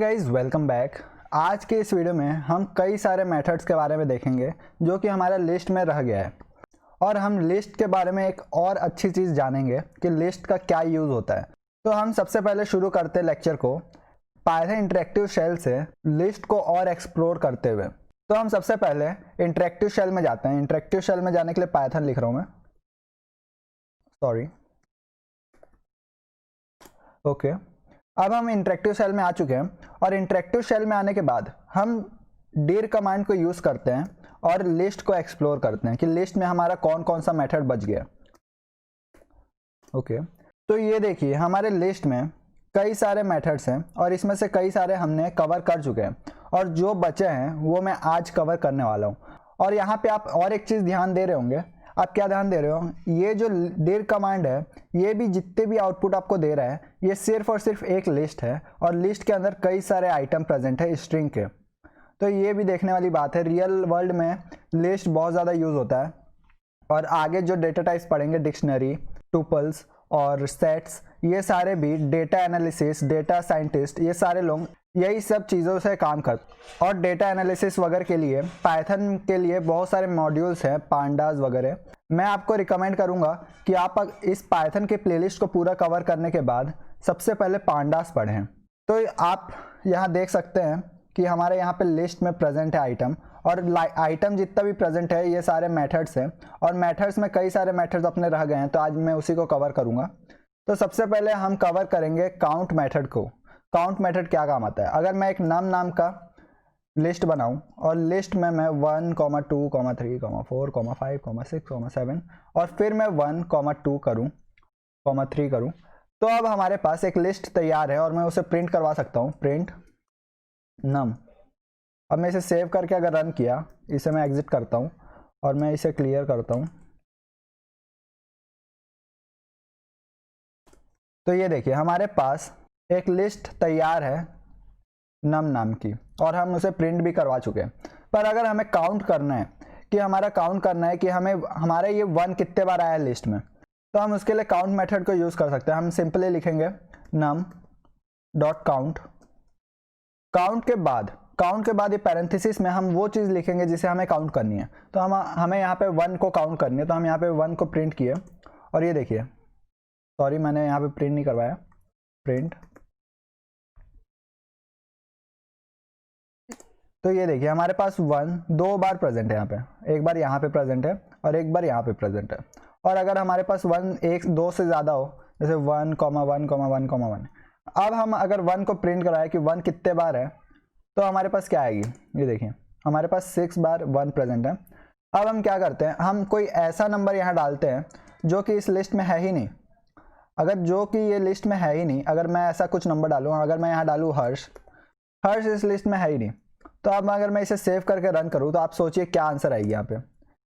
Guys welcome back. आज के इस वीडियो में हम कई सारे मेथड्स के बारे में देखेंगे जो कि हमारे लिस्ट में रह गया है, और हम लिस्ट के बारे में एक और अच्छी चीज़ जानेंगे कि लिस्ट का क्या यूज़ होता है। तो हम सबसे पहले शुरू करते हैं लेक्चर को पाइथन इंटरेक्टिव शेल से लिस्ट को और एक्सप्लोर करते हुए। तो हम सबसे पहले इंटरेक्टिव शेल में जाते हैं। इंटरेक्टिव शेल में जाने के लिए पाइथन लिख रहा हूँ मैं, सॉरी। ओके, अब हम इंटरेक्टिव शेल में आ चुके हैं, और इंटरेक्टिव शेल में आने के बाद हम dir कमांड को यूज़ करते हैं और लिस्ट को एक्सप्लोर करते हैं कि लिस्ट में हमारा कौन कौन सा मेथड बच गया। ओके, तो ये देखिए हमारे लिस्ट में कई सारे मेथड्स हैं और इसमें से कई सारे हमने कवर कर चुके हैं, और जो बचे हैं वो मैं आज कवर करने वाला हूँ। और यहाँ पे आप और एक चीज़ ध्यान दे रहे होंगे। आप क्या ध्यान दे रहे हो, ये जो dir कमांड है ये भी जितने भी आउटपुट आपको दे रहा है ये सिर्फ और सिर्फ एक लिस्ट है, और लिस्ट के अंदर कई सारे आइटम प्रेजेंट है स्ट्रिंग के। तो ये भी देखने वाली बात है। रियल वर्ल्ड में लिस्ट बहुत ज़्यादा यूज़ होता है, और आगे जो डेटा टाइप्स पढ़ेंगे, डिक्शनरी, टुपल्स और सेट्स, ये सारे भी डेटा एनालिसिस, डेटा साइंटिस्ट, ये सारे लोग यही सब चीज़ों से काम करते। और डेटा एनालिसिस वगैरह के लिए पाइथन के लिए बहुत सारे मॉड्यूल्स हैं, पांडास वगैरह। मैं आपको रिकमेंड करूंगा कि आप इस पाइथन के प्लेलिस्ट को पूरा कवर करने के बाद सबसे पहले पांडास पढ़ें। तो आप यहाँ देख सकते हैं कि हमारे यहाँ पे लिस्ट में प्रेजेंट है आइटम, और आइटम जितना भी प्रेजेंट है ये सारे मेथड्स हैं, और मेथड्स में कई सारे मेथड्स अपने रह गए हैं, तो आज मैं उसी को कवर करूँगा। तो सबसे पहले हम कवर करेंगे काउंट मेथड को। काउंट मेथड क्या काम आता है? अगर मैं एक नाम का लिस्ट बनाऊं और लिस्ट में मैं 1, 2, 3, 4, 5, 6, 7 और फिर मैं 1, 2 करूं, 3 करूं, तो अब हमारे पास एक लिस्ट तैयार है और मैं उसे प्रिंट करवा सकता हूं, प्रिंट नम। अब मैं इसे सेव करके अगर रन किया, इसे मैं एग्जिट करता हूं और मैं इसे क्लियर करता हूं, तो ये देखिए हमारे पास एक लिस्ट तैयार है नम नाम की, और हम उसे प्रिंट भी करवा चुके हैं। पर अगर हमें काउंट करना है कि हमें हमारे ये 1 कितने बार आया है लिस्ट में, तो हम उसके लिए काउंट मेथड को यूज़ कर सकते हैं। हम सिंपली लिखेंगे नम डॉट काउंट। काउंट के बाद ये पैरेंथेसिस में हम वो चीज़ लिखेंगे जिसे हमें काउंट करनी है। तो हमें यहाँ पे 1 को काउंट करनी है, तो हम यहाँ पे 1 को प्रिंट किए, और ये देखिए, सॉरी मैंने यहाँ पे प्रिंट नहीं करवाया, प्रिंट। तो ये देखिए हमारे पास 1 2 बार प्रेजेंट है यहाँ पे, एक बार यहाँ पे प्रेजेंट है और एक बार यहाँ पे प्रेजेंट है। और अगर हमारे पास 1 1 2 से ज़्यादा हो, जैसे 1, 1, 1, 1, अब हम अगर 1 को प्रिंट कराए कि 1 कितने बार है, तो हमारे पास क्या आएगी, ये देखिए हमारे पास 6 बार 1 प्रेजेंट है। अब हम क्या करते हैं, हम कोई ऐसा नंबर यहाँ डालते हैं जो कि इस लिस्ट में है ही नहीं। अगर जो कि ये लिस्ट में है ही नहीं, अगर मैं ऐसा कुछ नंबर डालूँ, अगर मैं यहाँ डालूँ हर्ष इस लिस्ट में है ही नहीं, तो अब अगर मैं इसे सेव करके रन करूँ तो आप सोचिए क्या आंसर आएगी।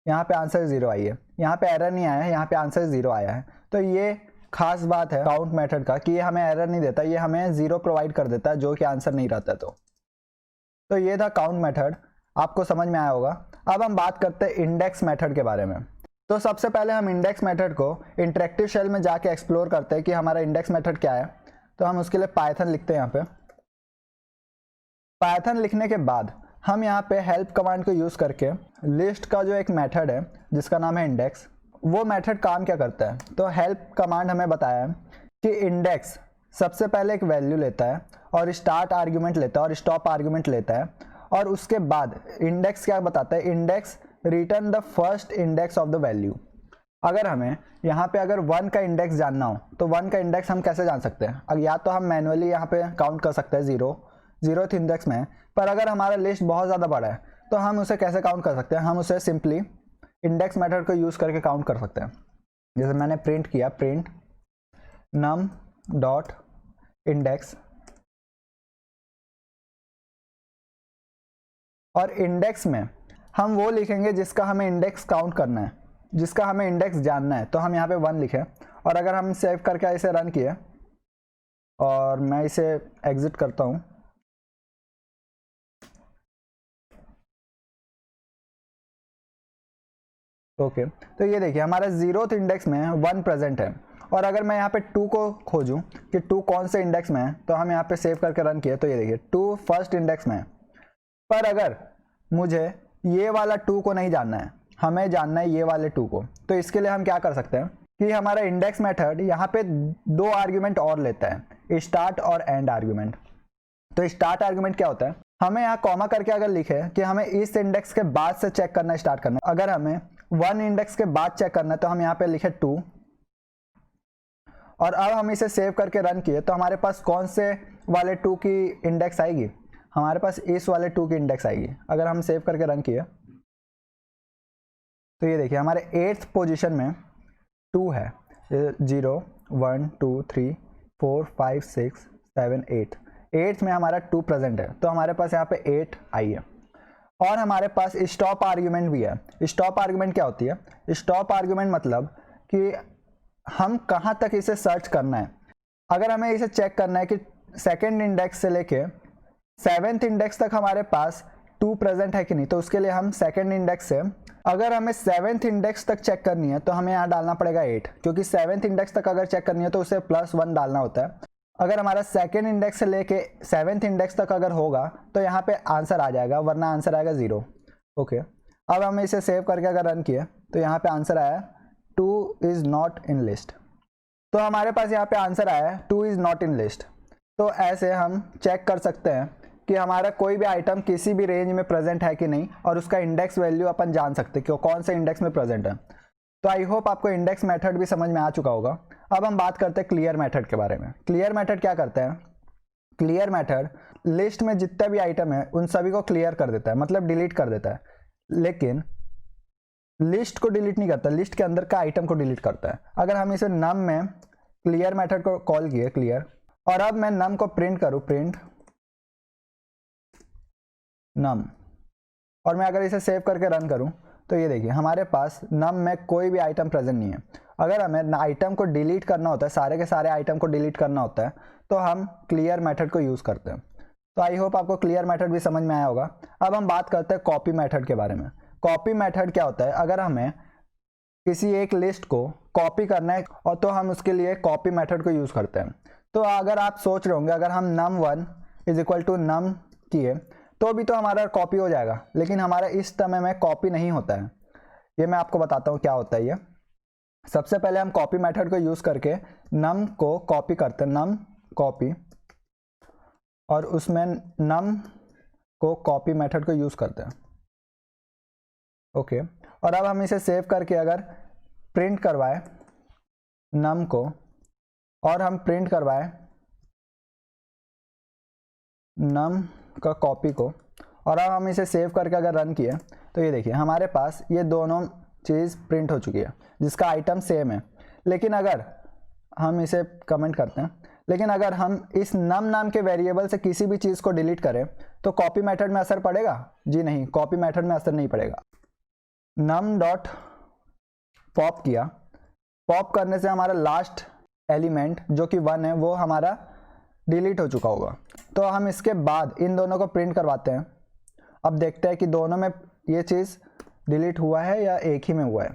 यहाँ पे आंसर 0 आई है, यहाँ पे एरर नहीं आया है, यहाँ पे आंसर 0 आया है। तो ये खास बात है काउंट मेथड का कि ये हमें एरर नहीं देता, ये हमें 0 प्रोवाइड कर देता है जो कि आंसर नहीं रहता। तो ये था काउंट मेथड, आपको समझ में आया होगा। अब हम बात करते हैं इंडेक्स मेथड के बारे में। तो सबसे पहले हम इंडेक्स मेथड को इंटरेक्टिव शेल में जाके एक्सप्लोर करते हैं कि हमारा इंडेक्स मेथड क्या है। तो हम उसके लिए पाइथन लिखते हैं। यहाँ पे पाइथन लिखने के बाद हम यहाँ पे हेल्प कमांड को यूज़ करके लिस्ट का जो एक मेथड है जिसका नाम है इंडेक्स, वो मेथड काम क्या करता है। तो हेल्प कमांड हमें बताया है कि इंडेक्स सबसे पहले एक वैल्यू लेता है और स्टार्ट आर्ग्यूमेंट लेता है और स्टॉप आर्ग्यूमेंट लेता है, और उसके बाद इंडेक्स क्या बताता है, index return the first index of the value. अगर हमें यहाँ पे अगर 1 का इंडेक्स जानना हो तो 1 का इंडेक्स हम कैसे जान सकते हैं? या तो हम मैनुअली यहाँ पे काउंट कर सकते हैं 0th इंडेक्स में, पर अगर हमारा लिस्ट बहुत ज़्यादा बड़ा है तो हम उसे कैसे काउंट कर सकते हैं? हम उसे सिंपली इंडेक्स मेथड को यूज़ करके काउंट कर सकते हैं। जैसे मैंने प्रिंट किया, प्रिंट नम डॉट इंडेक्स, और इंडेक्स में हम वो लिखेंगे जिसका हमें इंडेक्स काउंट करना है, जिसका हमें इंडेक्स जानना है। तो हम यहाँ पे 1 लिखें, और अगर हम सेव करके इसे रन किए और मैं इसे एग्जिट करता हूँ, ओके, तो ये देखिए हमारे 0th इंडेक्स में 1 प्रेजेंट है, और अगर मैं यहाँ पे 2 को खोजूँ कि 2 कौन से इंडेक्स में है, तो हम यहाँ पे सेव करके रन किए तो ये देखिए 2 फर्स्ट इंडेक्स में है। पर अगर मुझे ये वाला 2 को नहीं जानना है, हमें जानना है ये वाले 2 को, तो इसके लिए हम क्या कर सकते हैं कि हमारा इंडेक्स मेथड यहाँ पे 2 आर्ग्यूमेंट और लेता है, स्टार्ट और एंड आर्ग्यूमेंट। तो स्टार्ट आर्ग्यूमेंट क्या होता है, हमें यहाँ कॉमा करके अगर लिखे कि हमें इस इंडेक्स के बाद से चेक करना स्टार्ट करना है, अगर हमें 1 इंडेक्स के बाद चेक करना है तो हम यहाँ पे लिखे 2, और अब हम इसे सेव करके रन किए तो हमारे पास कौन से वाले 2 की इंडेक्स आएगी, हमारे पास इस वाले 2 की इंडेक्स आएगी। अगर हम सेव करके रन किए तो ये देखिए हमारे 8th पोजीशन में 2 है, 0 1 2 3 4 5 6 7 8, 8th में हमारा 2 प्रेजेंट है, तो हमारे पास यहाँ पे 8 आई है। और हमारे पास स्टॉप आर्ग्यूमेंट भी है। स्टॉप आर्ग्यूमेंट क्या होती है, स्टॉप आर्ग्यूमेंट मतलब कि हम कहाँ तक इसे सर्च करना है। अगर हमें इसे चेक करना है कि सेकेंड इंडेक्स से लेके 7th इंडेक्स तक हमारे पास 2 प्रेजेंट है कि नहीं, तो उसके लिए हम सेकेंड इंडेक्स से, अगर हमें 7th इंडेक्स तक चेक करनी है तो हमें यहाँ डालना पड़ेगा 8, क्योंकि 7th इंडेक्स तक अगर चेक करनी है तो उसे +1 डालना होता है। अगर हमारा सेकेंड इंडेक्स से लेके 7th इंडेक्स तक अगर होगा तो यहाँ पे आंसर आ जाएगा, वरना आंसर आएगा 0। ओके, अब हम इसे सेव करके अगर रन किए तो यहाँ पे आंसर आया 2 इज़ नॉट इन लिस्ट। तो हमारे पास यहाँ पे आंसर आया है 2 इज़ नॉट इन लिस्ट। तो ऐसे हम चेक कर सकते हैं कि हमारा कोई भी आइटम किसी भी रेंज में प्रेजेंट है कि नहीं, और उसका इंडेक्स वैल्यू अपन जान सकते हैं कि कौन से इंडेक्स में प्रेजेंट है। तो आई होप आपको इंडेक्स मेथड भी समझ में आ चुका होगा। अब हम बात करते हैं क्लियर मेथड के बारे में। क्लियर मेथड क्या करता है, क्लियर मेथड लिस्ट में जितने भी आइटम है उन सभी को क्लियर कर देता है, मतलब डिलीट कर देता है, लेकिन लिस्ट को डिलीट नहीं करता, लिस्ट के अंदर का आइटम को डिलीट करता है। अगर हम इसे नम में क्लियर मेथड को कॉल किए क्लियर, और अब मैं नम को प्रिंट करूं, प्रिंट नम, और मैं अगर इसे सेव करके रन करूं तो ये देखिए हमारे पास नम में कोई भी आइटम प्रेजेंट नहीं है। अगर हमें आइटम को डिलीट करना होता है, सारे के सारे आइटम को डिलीट करना होता है, तो हम क्लियर मेथड को यूज़ करते हैं। तो आई होप आपको क्लियर मेथड भी समझ में आया होगा। अब हम बात करते हैं कॉपी मेथड के बारे में। कॉपी मेथड क्या होता है, अगर हमें किसी एक लिस्ट को कॉपी करना है और तो हम उसके लिए कॉपी मेथड को यूज़ करते हैं। तो अगर आप सोच रहे होंगे अगर हम num1 = num किए तो भी तो हमारा कॉपी हो जाएगा, लेकिन हमारा इस समय में कॉपी नहीं होता है। ये मैं आपको बताता हूँ क्या होता है ये। सबसे पहले हम कॉपी मेथड को यूज़ करके num को कॉपी करते हैं, num कॉपी, और उसमें num को कॉपी मेथड को यूज़ करते हैं। ओके, और अब हम इसे सेव करके अगर प्रिंट करवाए num को, और हम प्रिंट करवाए num का कॉपी को, और अब हम इसे सेव करके अगर रन किए तो ये देखिए हमारे पास ये दोनों चीज़ प्रिंट हो चुकी है जिसका आइटम सेम है। लेकिन अगर हम इसे कमेंट करते हैं, लेकिन अगर हम इस num नाम के वेरिएबल से किसी भी चीज़ को डिलीट करें तो कॉपी मेथड में असर पड़ेगा? जी नहीं, कॉपी मेथड में असर नहीं पड़ेगा। num डॉट पॉप किया, पॉप करने से हमारा लास्ट एलिमेंट जो कि 1 है वो हमारा डिलीट हो चुका होगा। तो हम इसके बाद इन दोनों को प्रिंट करवाते हैं। अब देखते हैं कि दोनों में ये चीज़ डिलीट हुआ है या एक ही में हुआ है।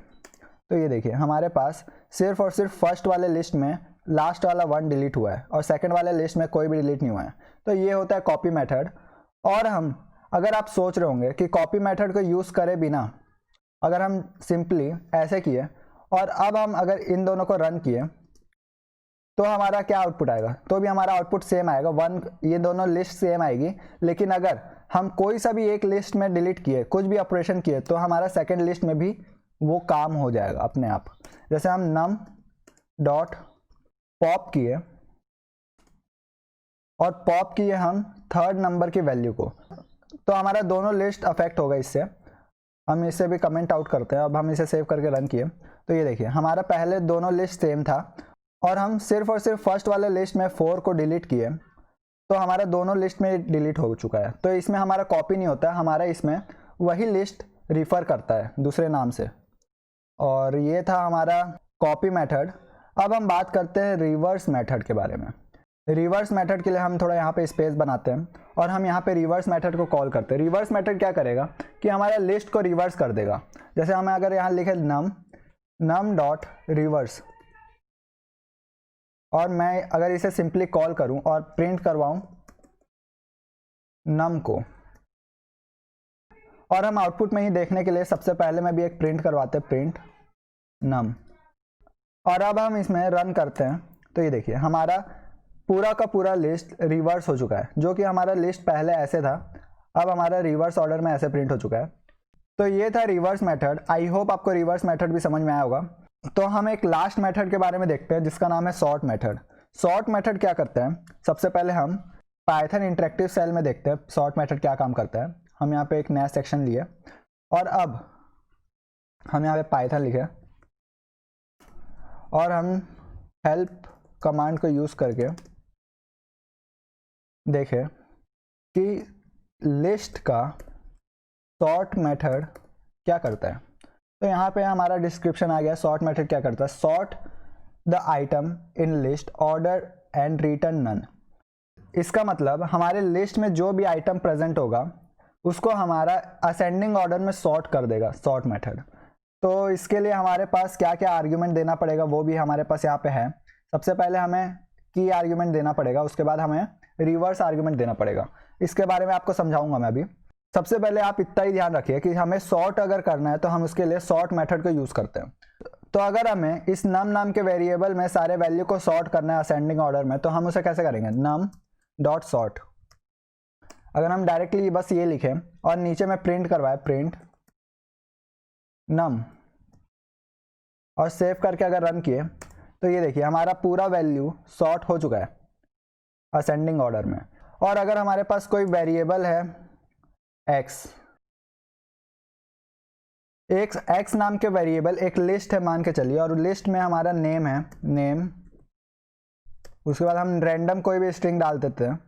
तो ये देखिए हमारे पास सिर्फ और सिर्फ फर्स्ट वाले लिस्ट में लास्ट वाला 1 डिलीट हुआ है और सेकंड वाले लिस्ट में कोई भी डिलीट नहीं हुआ है। तो ये होता है कॉपी मेथड। और हम, अगर आप सोच रहे होंगे कि कॉपी मेथड को यूज़ करे बिना अगर हम सिंपली ऐसे किए और अब हम अगर इन दोनों को रन किए तो हमारा क्या आउटपुट आएगा, तो भी हमारा आउटपुट सेम आएगा 1, ये दोनों लिस्ट सेम आएगी। लेकिन अगर हम कोई सा भी एक लिस्ट में डिलीट किए, कुछ भी ऑपरेशन किए, तो हमारा सेकंड लिस्ट में भी वो काम हो जाएगा अपने आप। जैसे हम num डॉट पॉप किए और पॉप किए हम थर्ड नंबर की वैल्यू को, तो हमारा दोनों लिस्ट अफेक्ट होगा इससे। हम इसे भी कमेंट आउट करते हैं। अब हम इसे सेव करके रन किए तो ये देखिए हमारा पहले दोनों लिस्ट सेम था और हम सिर्फ और सिर्फ फर्स्ट वाले लिस्ट में 4 को डिलीट किए तो हमारा दोनों लिस्ट में डिलीट हो चुका है। तो इसमें हमारा कॉपी नहीं होता, हमारा इसमें वही लिस्ट रिफ़र करता है दूसरे नाम से। और ये था हमारा कॉपी मेथड। अब हम बात करते हैं रिवर्स मेथड के बारे में। रिवर्स मेथड के लिए हम थोड़ा यहाँ पे स्पेस बनाते हैं और हम यहाँ पे रिवर्स मेथड को कॉल करते हैं। रिवर्स मेथड क्या करेगा कि हमारा लिस्ट को रिवर्स कर देगा। जैसे हमें अगर यहाँ लिखे num डॉट रिवर्स, और मैं अगर इसे सिंपली कॉल करूं और प्रिंट करवाऊं num को, और हम आउटपुट में ही देखने के लिए सबसे पहले मैं भी एक प्रिंट करवाते हैं, प्रिंट num। और अब हम इसमें रन करते हैं तो ये देखिए हमारा पूरा का पूरा लिस्ट रिवर्स हो चुका है। जो कि हमारा लिस्ट पहले ऐसे था, अब हमारा रिवर्स ऑर्डर में ऐसे प्रिंट हो चुका है। तो ये था रिवर्स मेथड। आई होप आपको रिवर्स मेथड भी समझ में आया होगा। तो हम एक लास्ट मेथड के बारे में देखते हैं जिसका नाम है सॉर्ट मेथड। सॉर्ट मेथड क्या करता है, सबसे पहले हम पाइथन इंटरेक्टिव सेल में देखते हैं सॉर्ट मेथड क्या काम करता है। हम यहाँ पे एक नया सेक्शन लिए और अब हम यहाँ पे पाइथन लिखे और हम हेल्प कमांड को यूज़ करके देखें कि लिस्ट का सॉर्ट मेथड क्या करता है। तो यहाँ पे हमारा डिस्क्रिप्शन आ गया। सॉर्ट मेथड क्या करता है, sort the item in list order and return none. इसका मतलब हमारे लिस्ट में जो भी आइटम प्रेजेंट होगा उसको हमारा असेंडिंग ऑर्डर में सॉर्ट कर देगा सॉर्ट मेथड। तो इसके लिए हमारे पास क्या क्या आर्ग्यूमेंट देना पड़ेगा वो भी हमारे पास यहाँ पे है। सबसे पहले हमें की आर्ग्यूमेंट देना पड़ेगा, उसके बाद हमें रिवर्स आर्ग्यूमेंट देना पड़ेगा। इसके बारे में आपको समझाऊंगा मैं अभी। सबसे पहले आप इतना ही ध्यान रखिए कि हमें सॉर्ट अगर करना है तो हम उसके लिए सॉर्ट मेथड को यूज़ करते हैं। तो अगर हमें इस नम नाम के वेरिएबल में सारे वैल्यू को सॉर्ट करना है असेंडिंग ऑर्डर में, तो हम उसे कैसे करेंगे, नम डॉट सॉर्ट। अगर हम डायरेक्टली बस ये लिखें और नीचे में प्रिंट करवाए प्रिंट नम और सेव करके अगर रन किए तो ये देखिए हमारा पूरा वैल्यू सॉर्ट हो चुका है असेंडिंग ऑर्डर में। और अगर हमारे पास कोई वेरिएबल है एक्स नाम के वेरिएबल, एक लिस्ट है मान के चलिए, और लिस्ट में हमारा नेम है नेम, उसके बाद हम रैंडम कोई भी स्ट्रिंग डाल देते हैं।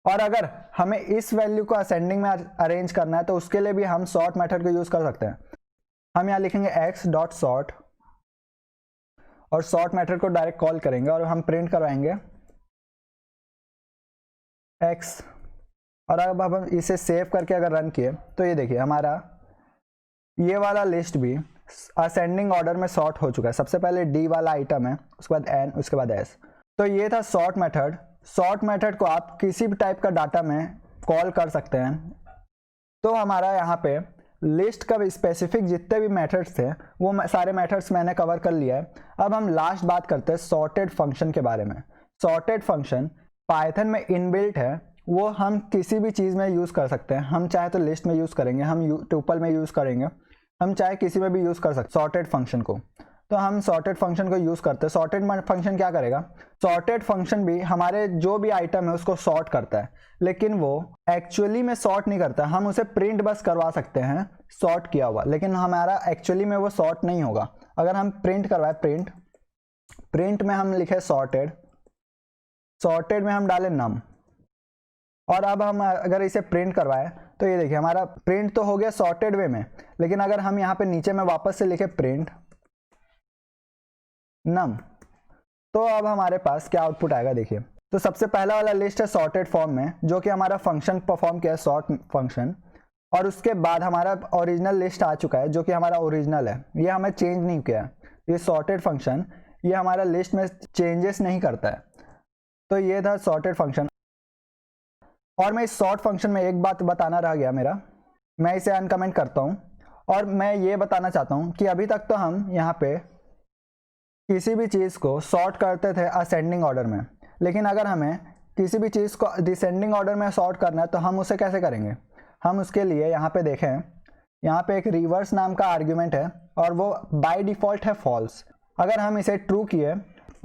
और अगर हमें इस वैल्यू को असेंडिंग में अरेंज करना है तो उसके लिए भी हम सॉर्ट मेथड को यूज कर सकते हैं। हम यहाँ लिखेंगे एक्स डॉट सॉर्ट और सॉर्ट मेथड को डायरेक्ट कॉल करेंगे और हम प्रिंट करवाएंगे एक्स। और अब हम इसे सेव करके अगर रन किए तो ये देखिए हमारा ये वाला लिस्ट भी असेंडिंग ऑर्डर में सॉर्ट हो चुका है। सबसे पहले डी वाला आइटम है, उसके बाद एन, उसके बाद एस। तो ये था सॉर्ट मेथड। सॉर्ट मेथड को आप किसी भी टाइप का डाटा में कॉल कर सकते हैं। तो हमारा यहाँ पे लिस्ट का स्पेसिफिक जितने भी मेथड्स थे वो सारे मेथड्स मैंने कवर कर लिया है। अब हम लास्ट बात करते हैं सॉर्टेड फंक्शन के बारे में। सॉर्टेड फंक्शन पाइथन में इनबिल्ट है, वो हम किसी भी चीज़ में यूज़ कर सकते हैं। हम चाहे तो लिस्ट में यूज़ करेंगे, हम ट्यूपल में यूज़ करेंगे, हम चाहे किसी में भी यूज़ कर सकते सॉर्टेड फंक्शन को। तो हम सॉर्टेड फंक्शन को यूज़ करते हैं। सॉर्टेड फंक्शन क्या करेगा, सॉर्टेड फंक्शन भी हमारे जो भी आइटम है उसको सॉर्ट करता है, लेकिन वो एक्चुअली में सॉर्ट नहीं करता। हम उसे प्रिंट बस करवा सकते हैं सॉर्ट किया हुआ, लेकिन हमारा एक्चुअली में वो सॉर्ट नहीं होगा। अगर हम प्रिंट करवाए प्रिंट में हम लिखे सॉर्टेड, सॉर्टेड में हम डालें नम, और अब हम अगर इसे प्रिंट करवाए तो ये देखिए हमारा प्रिंट तो हो गया सॉर्टेड वे में, लेकिन अगर हम यहाँ पे नीचे में वापस से लिखे प्रिंट नम तो अब हमारे पास क्या आउटपुट आएगा देखिए। तो सबसे पहला वाला लिस्ट है सॉर्टेड फॉर्म में, जो कि हमारा फंक्शन परफॉर्म किया है सॉर्ट फंक्शन, और उसके बाद हमारा ओरिजिनल लिस्ट आ चुका है जो कि हमारा ओरिजिनल है, ये हमें चेंज नहीं किया है। ये सॉर्टेड फंक्शन ये हमारा लिस्ट में चेंजेस नहीं करता है। तो ये था सॉर्टेड फंक्शन। और मैं इस सॉर्ट फंक्शन में एक बात बताना रह गया मेरा, मैं इसे अनकमेंट करता हूँ और मैं ये बताना चाहता हूँ कि अभी तक तो हम यहाँ पे किसी भी चीज़ को सॉर्ट करते थे असेंडिंग ऑर्डर में, लेकिन अगर हमें किसी भी चीज़ को डिसेंडिंग ऑर्डर में सॉर्ट करना है तो हम उसे कैसे करेंगे। हम उसके लिए यहाँ पे देखें, यहाँ पे एक रिवर्स नाम का आर्ग्यूमेंट है और वो बाय डिफ़ॉल्ट है फॉल्स। अगर हम इसे ट्रू किए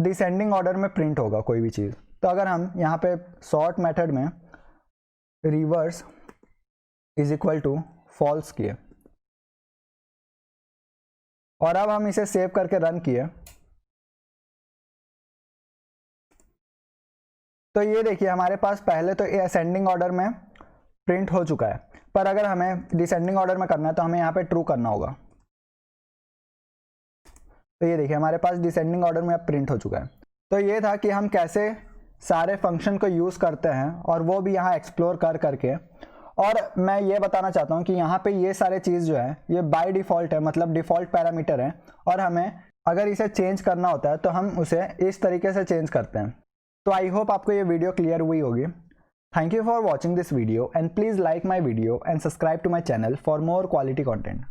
डिसेंडिंग ऑर्डर में प्रिंट होगा कोई भी चीज़। तो अगर हम यहाँ पे सॉर्ट मेथड में reverse is equal to false किए और अब हम इसे सेव करके रन किए तो ये देखिए हमारे पास पहले तो असेंडिंग ऑर्डर में प्रिंट हो चुका है, पर अगर हमें डिसेंडिंग ऑर्डर में करना है तो हमें यहाँ पे ट्रू करना होगा। तो ये देखिए हमारे पास डिसेंडिंग ऑर्डर में अब प्रिंट हो चुका है। तो ये था कि हम कैसे सारे फंक्शन को यूज़ करते हैं और वो भी यहाँ एक्सप्लोर करके। और मैं ये बताना चाहता हूँ कि यहाँ पे ये सारे चीज़ जो है ये बाय डिफ़ॉल्ट है, मतलब डिफ़ॉल्ट पैरामीटर है, और हमें अगर इसे चेंज करना होता है तो हम उसे इस तरीके से चेंज करते हैं। तो आई होप आपको ये वीडियो क्लियर हुई होगी। Thank you for watching this video and please like my video and subscribe to my channel for more quality content.